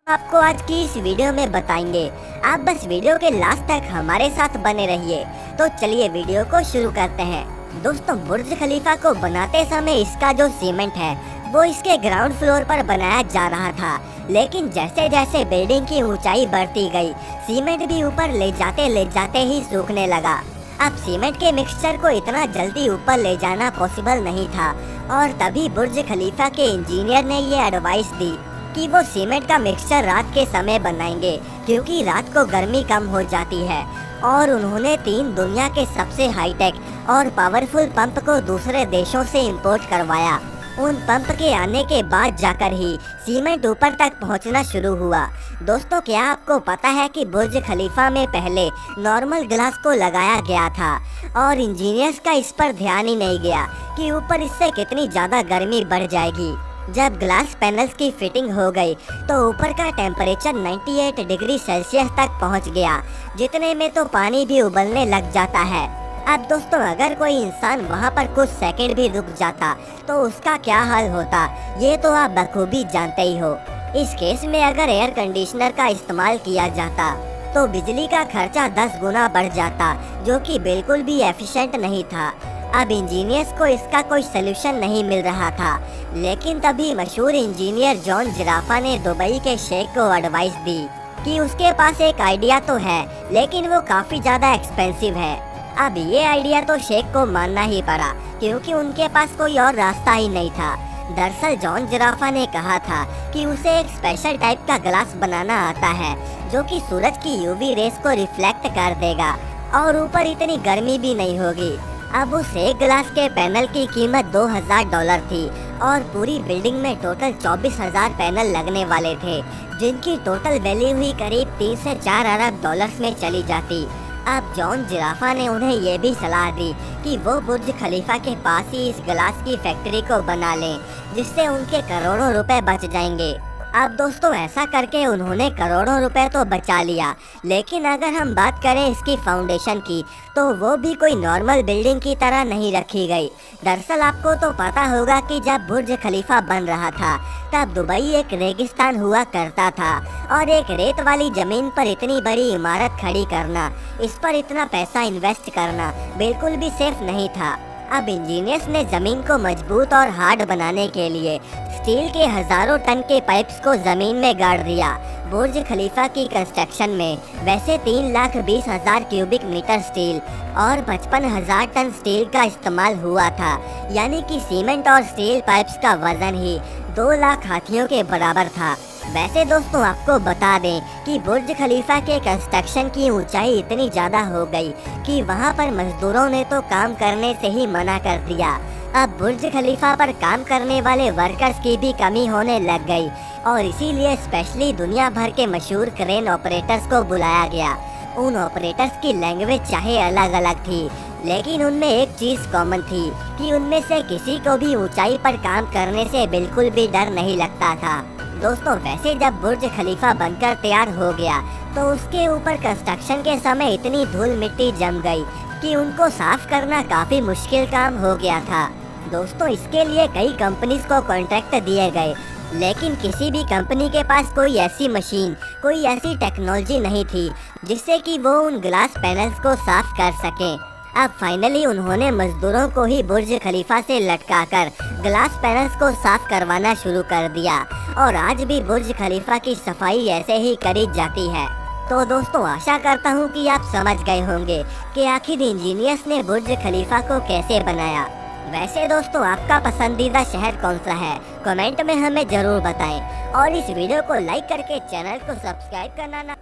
आपको आज की इस वीडियो में बताएंगे। आप बस वीडियो के लास्ट तक हमारे साथ बने रहिए। तो चलिए वीडियो को शुरू करते हैं। दोस्तों, बुर्ज खलीफा को बनाते समय इसका जो सीमेंट है वो इसके ग्राउंड फ्लोर पर बनाया जा रहा था, लेकिन जैसे जैसे बिल्डिंग की ऊंचाई बढ़ती गई, सीमेंट भी ऊपर ले जाते ही सूखने लगा। अब सीमेंट के मिक्सचर को इतना जल्दी ऊपर ले जाना पॉसिबल नहीं था, और तभी बुर्ज खलीफा के इंजीनियर ने ये एडवाइस दी कि वो सीमेंट का मिक्सचर रात के समय बनाएंगे, क्योंकि रात को गर्मी कम हो जाती है। और उन्होंने 3 दुनिया के सबसे हाईटेक और पावरफुल पंप को दूसरे देशों से इंपोर्ट करवाया। उन पंप के आने के बाद जाकर ही सीमेंट ऊपर तक पहुंचना शुरू हुआ। दोस्तों, क्या आपको पता है कि बुर्ज खलीफा में पहले नॉर्मल ग्लास को लगाया गया था, और इंजीनियर्स का इस पर ध्यान ही नहीं गया कि ऊपर इससे कितनी ज़्यादा गर्मी बढ़ जाएगी। जब ग्लास पैनल्स की फिटिंग हो गई तो ऊपर का टेम्परेचर 98 डिग्री सेल्सियस तक पहुंच गया, जितने में तो पानी भी उबलने लग जाता है। अब दोस्तों, अगर कोई इंसान वहां पर कुछ सेकंड भी रुक जाता तो उसका क्या हाल होता, ये तो आप बखूबी जानते ही हो। इस केस में अगर एयर कंडीशनर का इस्तेमाल किया जाता तो बिजली का खर्चा 10 गुना बढ़ जाता, जो कि बिल्कुल भी एफिशिएंट नहीं था। अब इंजीनियर्स को इसका कोई सलूशन नहीं मिल रहा था, लेकिन तभी मशहूर इंजीनियर जॉन जिराफा ने दुबई के शेख को एडवाइस दी कि उसके पास एक आइडिया तो है, लेकिन वो काफी ज्यादा एक्सपेंसिव है। अब ये आइडिया तो शेख को मानना ही पड़ा, क्योंकि उनके पास कोई और रास्ता ही नहीं था। दरअसल जॉन जिराफा ने कहा था कि उसे एक स्पेशल टाइप का ग्लास बनाना आता है, जो कि सूरज की यूवी रेस को रिफ्लेक्ट कर देगा और ऊपर इतनी गर्मी भी नहीं होगी। अब उस एक ग्लास के पैनल की कीमत $2000 थी, और पूरी बिल्डिंग में टोटल 24,000 पैनल लगने वाले थे, जिनकी टोटल वैल्यू हुई करीब 3 से 4 अरब डॉलर्स में चली जाती। अब जॉन जिराफा ने उन्हें ये भी सलाह दी कि वो बुर्ज खलीफा के पास ही इस ग्लास की फैक्ट्री को बना लें, जिससे उनके करोड़ों रुपए बच जाएंगे। अब दोस्तों, ऐसा करके उन्होंने करोड़ों रुपए तो बचा लिया, लेकिन अगर हम बात करें इसकी फाउंडेशन की, तो वो भी कोई नॉर्मल बिल्डिंग की तरह नहीं रखी गई। दरअसल आपको तो पता होगा कि जब बुर्ज खलीफा बन रहा था तब दुबई एक रेगिस्तान हुआ करता था, और एक रेत वाली जमीन पर इतनी बड़ी इमारत खड़ी करना, इस पर इतना पैसा इन्वेस्ट करना बिल्कुल भी सेफ नहीं था। अब इंजीनियर्स ने जमीन को मजबूत और हार्ड बनाने के लिए स्टील के हजारों टन के पाइप्स को जमीन में गाड़ दिया। बुर्ज खलीफा की कंस्ट्रक्शन में वैसे 3,20,000 क्यूबिक मीटर स्टील और 55,000 टन स्टील का इस्तेमाल हुआ था, यानी कि सीमेंट और स्टील पाइप्स का वजन ही 2 लाख हाथियों के बराबर था। वैसे दोस्तों, आपको बता दें कि बुर्ज खलीफा के कंस्ट्रक्शन की ऊंचाई इतनी ज़्यादा हो गई कि वहां पर मजदूरों ने तो काम करने से ही मना कर दिया। अब बुर्ज खलीफा पर काम करने वाले वर्कर्स की भी कमी होने लग गई, और इसीलिए स्पेशली दुनिया भर के मशहूर क्रेन ऑपरेटर्स को बुलाया गया। उन ऑपरेटर्स की लैंग्वेज चाहे अलग अलग थी, लेकिन उनमें एक चीज़ कॉमन थी कि उनमें से किसी को भी ऊंचाई पर काम करने से बिल्कुल भी डर नहीं लगता था। दोस्तों, वैसे जब बुर्ज खलीफा बनकर तैयार हो गया तो उसके ऊपर कंस्ट्रक्शन के समय इतनी धूल मिट्टी जम गई कि उनको साफ करना काफ़ी मुश्किल काम हो गया था। दोस्तों, इसके लिए कई कंपनीज को कॉन्ट्रैक्ट दिए गए, लेकिन किसी भी कंपनी के पास कोई ऐसी मशीन, कोई ऐसी टेक्नोलॉजी नहीं थी जिससे कि वो उन ग्लास पैनल्स को साफ कर सकें। अब फाइनली उन्होंने मजदूरों को ही बुर्ज खलीफा से लटकाकर ग्लास पैनल्स को साफ करवाना शुरू कर दिया, और आज भी बुर्ज खलीफा की सफाई ऐसे ही करी जाती है। तो दोस्तों, आशा करता हूँ कि आप समझ गए होंगे कि आखिर इंजीनियर्स ने बुर्ज खलीफा को कैसे बनाया। वैसे दोस्तों, आपका पसंदीदा शहर कौन सा है, कमेंट में हमें जरूर बताएं, और इस वीडियो को लाइक करके चैनल को सब्सक्राइब करना ना